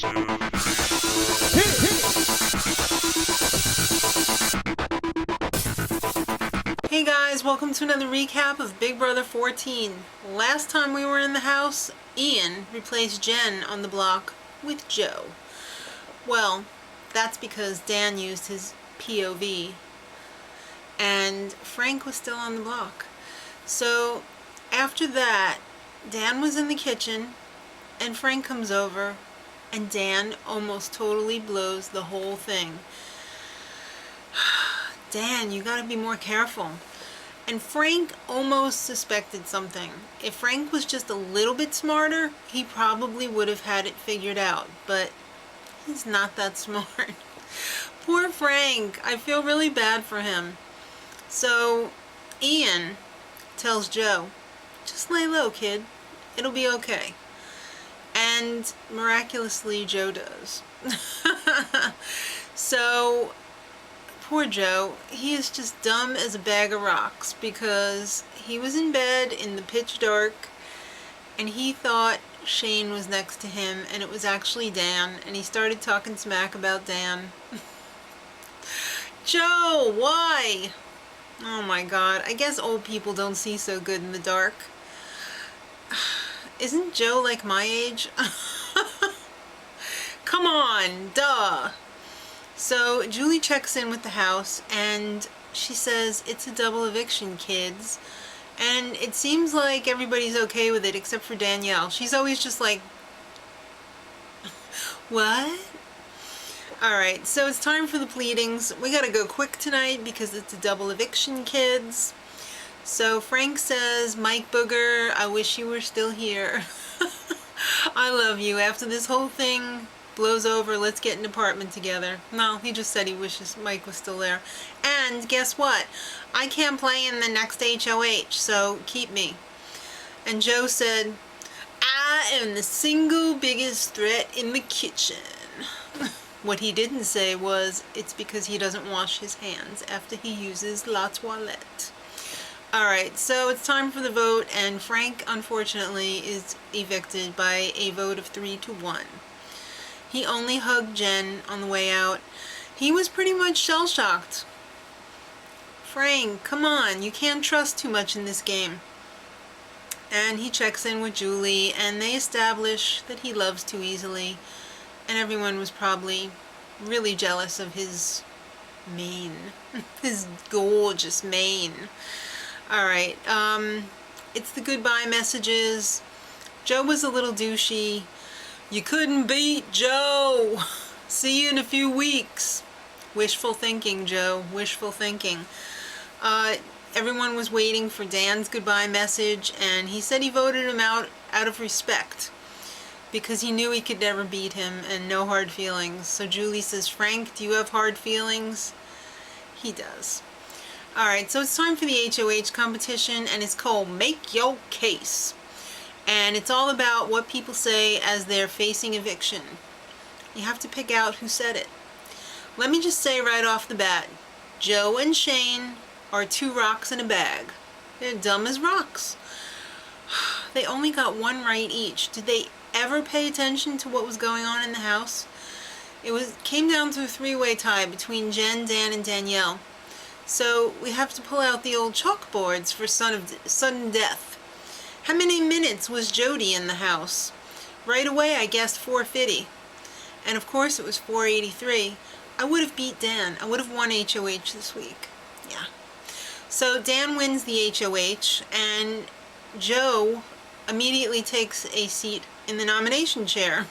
Hey guys, welcome to another recap of Big Brother 14. Last time we were in the house, Ian replaced Jen on the block with Joe. Well, that's because Dan used his POV and Frank was still on the block. So after that, Dan was in the kitchen and Frank comes over and Dan almost totally blows the whole thing. Dan, you gotta be more careful. And Frank almost suspected something. If Frank was just a little bit smarter, he probably would have had it figured out, but he's not that smart. Poor Frank, I feel really bad for him. So Ian tells Joe, just lay low, kid, it'll be okay. And miraculously Joe does. So poor Joe, he is just dumb as a bag of rocks because he was in bed in the pitch dark and he thought Shane was next to him and it was actually Dan, and he started talking smack about Dan. Joe, why? Oh my god, I guess old people don't see so good in the dark. Isn't Joe like my age? Come on, duh. So Julie checks in with the house and she says it's a double eviction, kids. And it seems like everybody's okay with it except for Danielle. She's always just like, what? Alright, so it's time for the pleadings. We gotta go quick tonight because it's a double eviction, kids. So Frank says, Mike Booger, I wish you were still here. I love you. After this whole thing blows over, let's get an apartment together. No, he just said he wishes Mike was still there. And guess what? I can't play in the next HOH, so keep me. And Joe said, I am the single biggest threat in the kitchen. What he didn't say was, it's because he doesn't wash his hands after he uses La Toilette. Alright, so it's time for the vote, and Frank, unfortunately, is evicted by a vote of 3-1. He only hugged Jen on the way out. He was pretty much shell-shocked. Frank, come on, you can't trust too much in this game. And he checks in with Julie, and they establish that he loves too easily, and everyone was probably really jealous of his mane. His gorgeous mane. Alright, it's the goodbye messages. Joe was a little douchey. You couldn't beat Joe. See you in a few weeks. Wishful thinking, Joe. Wishful thinking. Everyone was waiting for Dan's goodbye message, and he said he voted him out of respect because he knew he could never beat him and no hard feelings. So Julie says, Frank, do you have hard feelings? He does. Alright, so it's time for the HOH competition, and it's called Make Your Case. And it's all about what people say as they're facing eviction. You have to pick out who said it. Let me just say right off the bat, Joe and Shane are two rocks in a bag. They're dumb as rocks. They only got one right each. Did they ever pay attention to what was going on in the house? It came down to a three-way tie between Jen, Dan, and Danielle. So we have to pull out the old chalkboards for sudden death. How many minutes was Jody in the house? Right away I guessed 450. And of course it was 483. I would have beat Dan. I would have won HOH this week. Yeah. So Dan wins the HOH, and Joe immediately takes a seat in the nomination chair.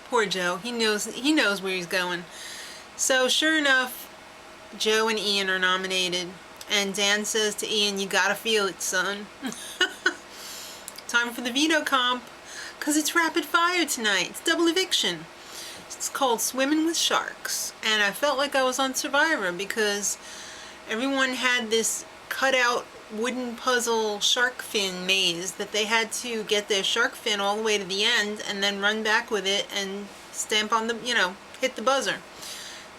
Poor Joe. He knows where he's going. So sure enough, Joe and Ian are nominated, and Dan says to Ian, you gotta feel it, son. Time for the veto comp, because it's rapid fire tonight. It's double eviction. It's called Swimming with Sharks, and I felt like I was on Survivor because everyone had this cutout wooden puzzle shark fin maze that they had to get their shark fin all the way to the end and then run back with it and stamp on the, hit the buzzer.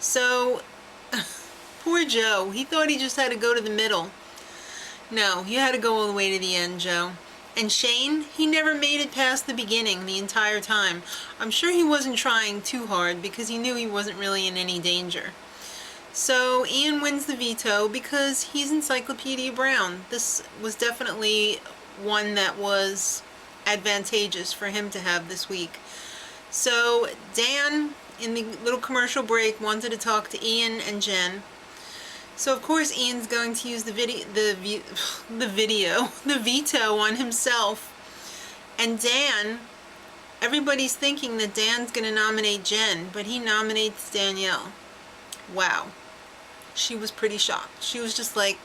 So poor Joe, he thought he just had to go to the middle. No, you had to go all the way to the end, Joe. And Shane, he never made it past the beginning the entire time. I'm sure he wasn't trying too hard because he knew he wasn't really in any danger. So Ian wins the veto because he's Encyclopedia Brown. This was definitely one that was advantageous for him to have this week. So Dan, in the little commercial break, wanted to talk to Ian and Jen. So of course Ian's going to use the veto on himself. And Dan, everybody's thinking that Dan's going to nominate Jen, but he nominates Danielle. Wow. She was pretty shocked. She was just like,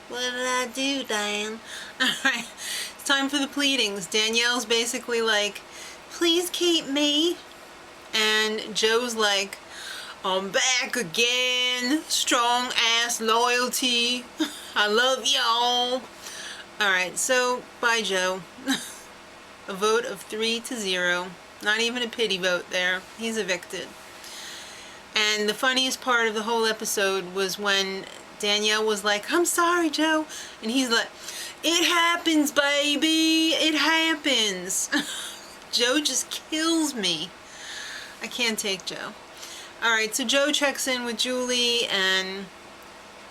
what did I do, Dan? Alright, it's time for the pleadings. Danielle's basically like, please keep me. And Joe's like, I'm back again. Strong ass loyalty. I love y'all. Alright, so bye, Joe. A vote of 3-0. Not even a pity vote there. He's evicted. And the funniest part of the whole episode was when Danielle was like, I'm sorry, Joe. And he's like, it happens, baby. It happens. Joe just kills me. I can't take Joe. Alright, so Joe checks in with Julie, and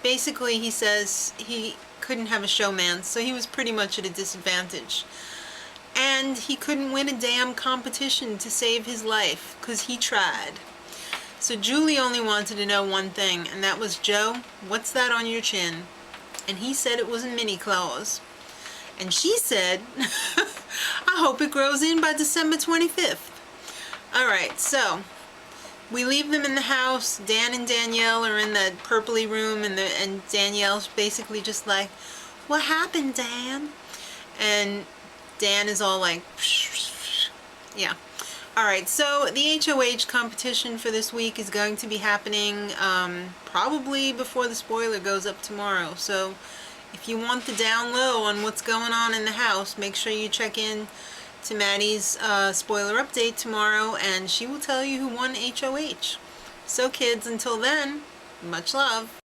basically he says he couldn't have a showman, so he was pretty much at a disadvantage. And he couldn't win a damn competition to save his life, because he tried. So Julie only wanted to know one thing, and that was, Joe, what's that on your chin? And he said it was a mini claws. And she said, I hope it grows in by December 25th. Alright, so we leave them in the house. Dan and Danielle are in the purpley room, and Danielle's basically just like, what happened, Dan? And Dan is all like, yeah. Alright, so the HOH competition for this week is going to be happening probably before the spoiler goes up tomorrow. So if you want the down low on what's going on in the house, make sure you check in to Maddie's spoiler update tomorrow, and she will tell you who won HOH. So kids, until then, much love.